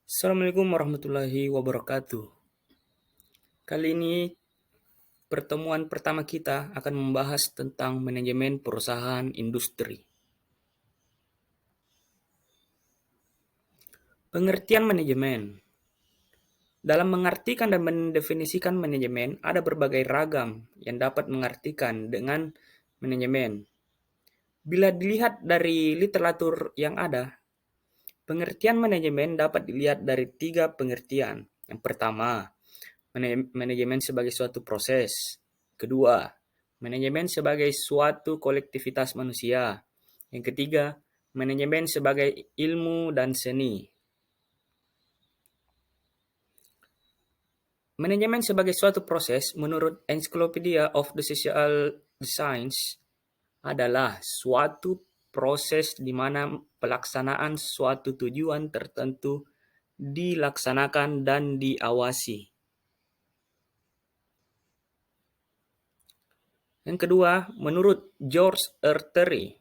Assalamualaikum warahmatullahi wabarakatuh. Kali ini pertemuan pertama kita akan membahas tentang manajemen perusahaan industri. Pengertian manajemen. Dalam mengartikan dan mendefinisikan manajemen, ada berbagai ragam yang dapat mengartikan dengan manajemen. Bila dilihat dari literatur yang ada, pengertian manajemen dapat dilihat dari 3 pengertian. Yang pertama, manajemen sebagai suatu proses. Kedua, manajemen sebagai suatu kolektivitas manusia. Yang ketiga, manajemen sebagai ilmu dan seni. Manajemen sebagai suatu proses menurut Encyclopedia of the Social Science adalah suatu proses di mana pelaksanaan suatu tujuan tertentu dilaksanakan dan diawasi. Yang kedua, menurut George Terry,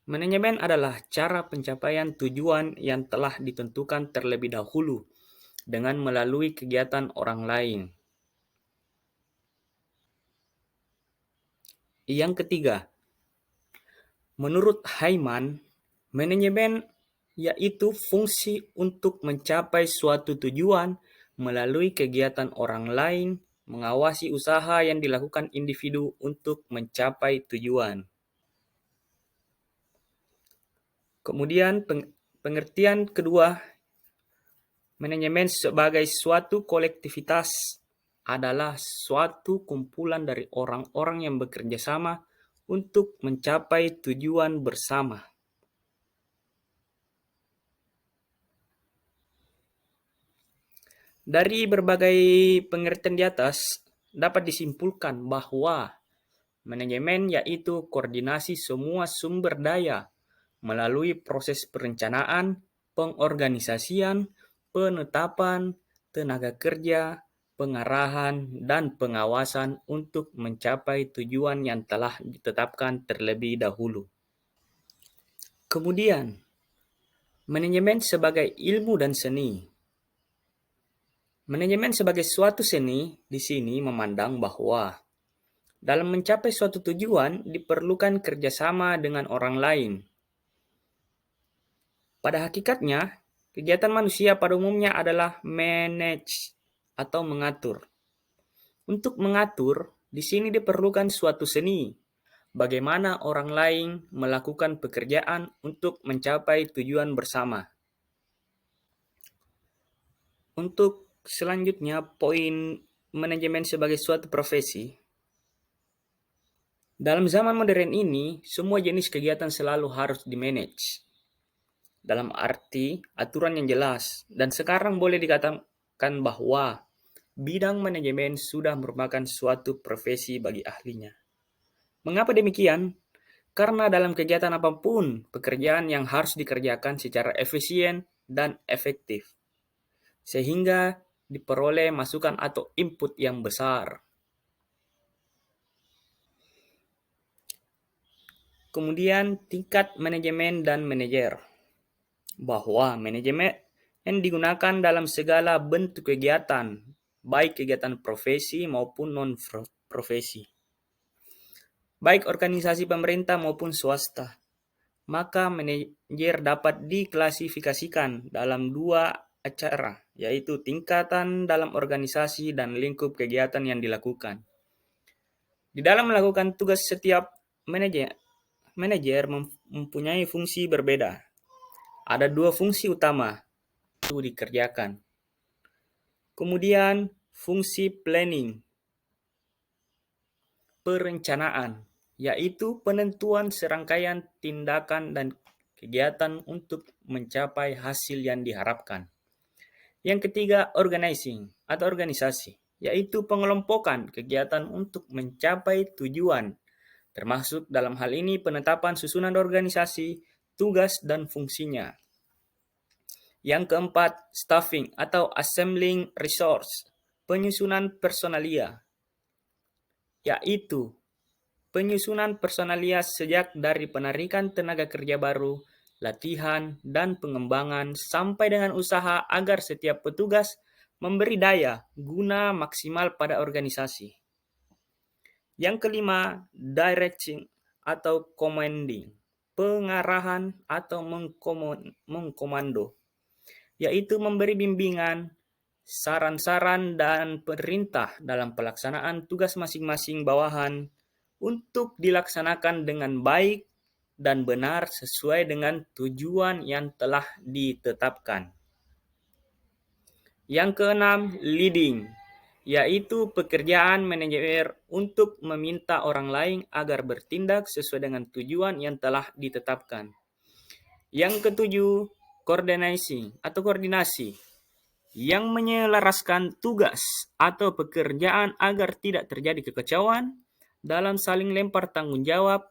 manajemen adalah cara pencapaian tujuan yang telah ditentukan terlebih dahulu dengan melalui kegiatan orang lain. Yang ketiga, menurut Hyman, manajemen yaitu fungsi untuk mencapai suatu tujuan melalui kegiatan orang lain, mengawasi usaha yang dilakukan individu untuk mencapai tujuan. Kemudian pengertian kedua, manajemen sebagai suatu kolektivitas adalah suatu kumpulan dari orang-orang yang bekerja sama untuk mencapai tujuan bersama. Dari berbagai pengertian di atas, dapat disimpulkan bahwa manajemen yaitu koordinasi semua sumber daya melalui proses perencanaan, pengorganisasian, penetapan, tenaga kerja, pengarahan, dan pengawasan untuk mencapai tujuan yang telah ditetapkan terlebih dahulu. Kemudian, manajemen sebagai ilmu dan seni. Manajemen sebagai suatu seni di sini memandang bahwa dalam mencapai suatu tujuan diperlukan kerjasama dengan orang lain. Pada hakikatnya, kegiatan manusia pada umumnya adalah manage atau mengatur. Untuk mengatur, di sini diperlukan suatu seni. Bagaimana orang lain melakukan pekerjaan untuk mencapai tujuan bersama. Untuk selanjutnya, poin manajemen sebagai suatu profesi. Dalam zaman modern ini, semua jenis kegiatan selalu harus dimanage. Dalam arti aturan yang jelas, dan sekarang boleh dikatakan bahwa bidang manajemen sudah merupakan suatu profesi bagi ahlinya. Mengapa demikian? Karena dalam kegiatan apapun, pekerjaan yang harus dikerjakan secara efisien dan efektif, sehingga diperoleh masukan atau input yang besar. Kemudian tingkat manajemen dan manajer. Bahwa manajemen yang digunakan dalam segala bentuk kegiatan, baik kegiatan profesi maupun non-profesi, baik organisasi pemerintah maupun swasta. Maka manajer dapat diklasifikasikan dalam 2 acara, yaitu tingkatan dalam organisasi dan lingkup kegiatan yang dilakukan. Di dalam melakukan tugas setiap manajer mempunyai fungsi berbeda. Ada 2 fungsi utama itu dikerjakan. Kemudian fungsi planning, perencanaan, yaitu penentuan serangkaian tindakan dan kegiatan untuk mencapai hasil yang diharapkan. Yang ketiga, organizing atau organisasi, yaitu pengelompokan kegiatan untuk mencapai tujuan, termasuk dalam hal ini penetapan susunan organisasi, tugas, dan fungsinya. Yang keempat, staffing atau assembling resource, penyusunan personalia, yaitu penyusunan personalia sejak dari penarikan tenaga kerja baru, latihan, dan pengembangan sampai dengan usaha agar setiap petugas memberi daya guna maksimal pada organisasi. Yang kelima, directing atau commanding, pengarahan atau mengkomando, yaitu memberi bimbingan, saran-saran, dan perintah dalam pelaksanaan tugas masing-masing bawahan untuk dilaksanakan dengan baik dan benar sesuai dengan tujuan yang telah ditetapkan. Yang keenam, leading, yaitu pekerjaan manajer untuk meminta orang lain agar bertindak sesuai dengan tujuan yang telah ditetapkan. Yang ketujuh, koordinasi, yang menyelaraskan tugas atau pekerjaan agar tidak terjadi kekacauan dalam saling lempar tanggung jawab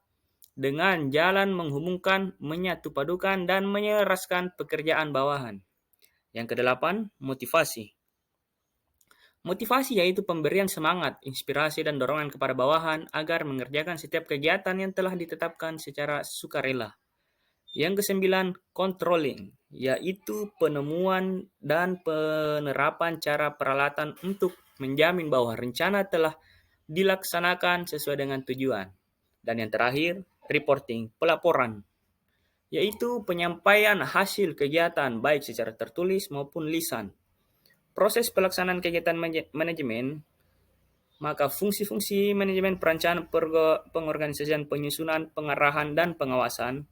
dengan jalan menghubungkan, menyatupadukan, dan menyelaraskan pekerjaan bawahan. Yang kedelapan, motivasi. Motivasi yaitu pemberian semangat, inspirasi, dan dorongan kepada bawahan agar mengerjakan setiap kegiatan yang telah ditetapkan secara sukarela. Yang kesembilan, controlling, yaitu penemuan dan penerapan cara peralatan untuk menjamin bahwa rencana telah dilaksanakan sesuai dengan tujuan. Dan yang terakhir, reporting, pelaporan, yaitu penyampaian hasil kegiatan baik secara tertulis maupun lisan. Proses pelaksanaan kegiatan manajemen, maka fungsi-fungsi manajemen perencanaan, pengorganisasian, penyusunan, pengarahan, dan pengawasan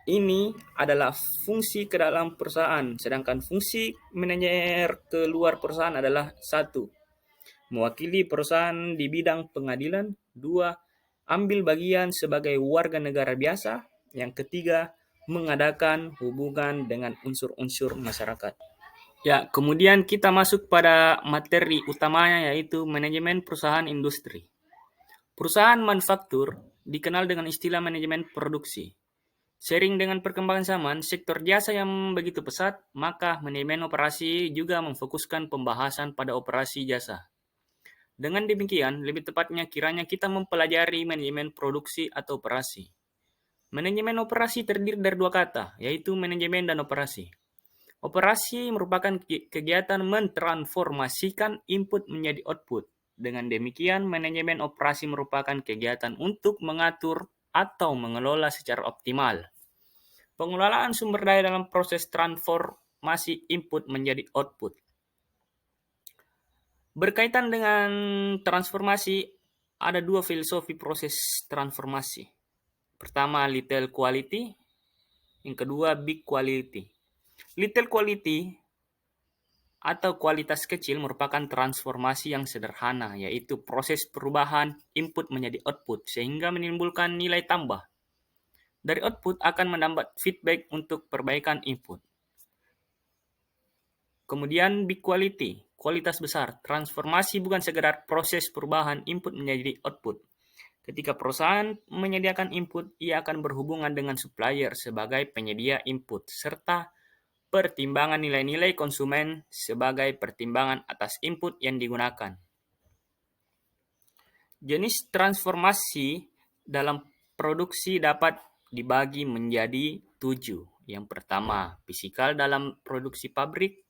ini adalah fungsi ke dalam perusahaan, sedangkan fungsi manajer ke luar perusahaan adalah 1. Mewakili perusahaan di bidang pengadilan. 2. Ambil bagian sebagai warga negara biasa. Yang ketiga, mengadakan hubungan dengan unsur-unsur masyarakat. Ya, kemudian kita masuk pada materi utamanya, yaitu manajemen perusahaan industri. Perusahaan manufaktur dikenal dengan istilah manajemen produksi. Seiring dengan perkembangan zaman, sektor jasa yang begitu pesat, maka manajemen operasi juga memfokuskan pembahasan pada operasi jasa. Dengan demikian, lebih tepatnya kiranya kita mempelajari manajemen produksi atau operasi. Manajemen operasi terdiri dari dua kata, yaitu manajemen dan operasi. Operasi merupakan kegiatan mentransformasikan input menjadi output. Dengan demikian, manajemen operasi merupakan kegiatan untuk mengatur atau mengelola secara optimal pengelolaan sumber daya dalam proses transformasi input menjadi output. Berkaitan dengan transformasi, ada dua filosofi proses transformasi. Pertama, little quality. Yang kedua, big quality. Little quality atau kualitas kecil merupakan transformasi yang sederhana, yaitu proses perubahan input menjadi output, sehingga menimbulkan nilai tambah. Dari output akan mendapat feedback untuk perbaikan input. Kemudian big quality, kualitas besar. Transformasi bukan sekedar proses perubahan input menjadi output. Ketika perusahaan menyediakan input, ia akan berhubungan dengan supplier sebagai penyedia input, serta pertimbangan nilai-nilai konsumen sebagai pertimbangan atas input yang digunakan. Jenis transformasi dalam produksi dapat dibagi menjadi 7. Yang pertama, fisikal dalam produksi pabrik.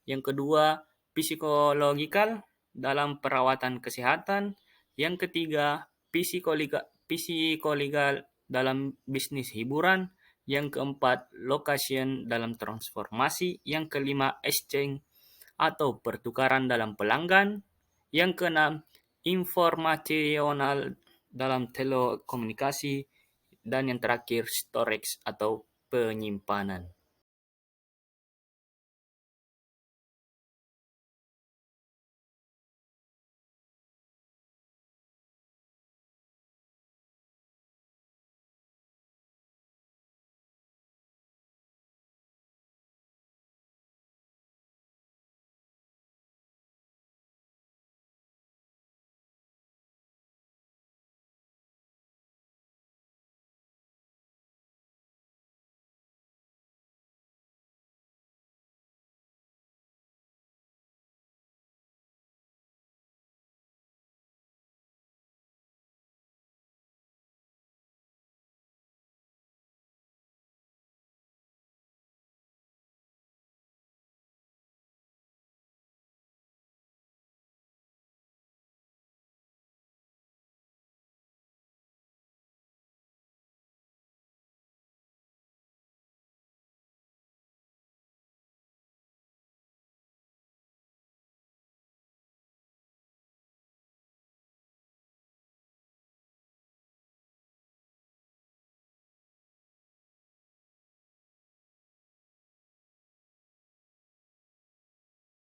Yang kedua, psikologikal dalam perawatan kesehatan. Yang ketiga, psikologal dalam bisnis hiburan. Yang keempat, location dalam transformasi. Yang kelima, exchange atau pertukaran dalam pelanggan. Yang keenam, informasional dalam telekomunikasi. Dan yang terakhir, storage atau penyimpanan.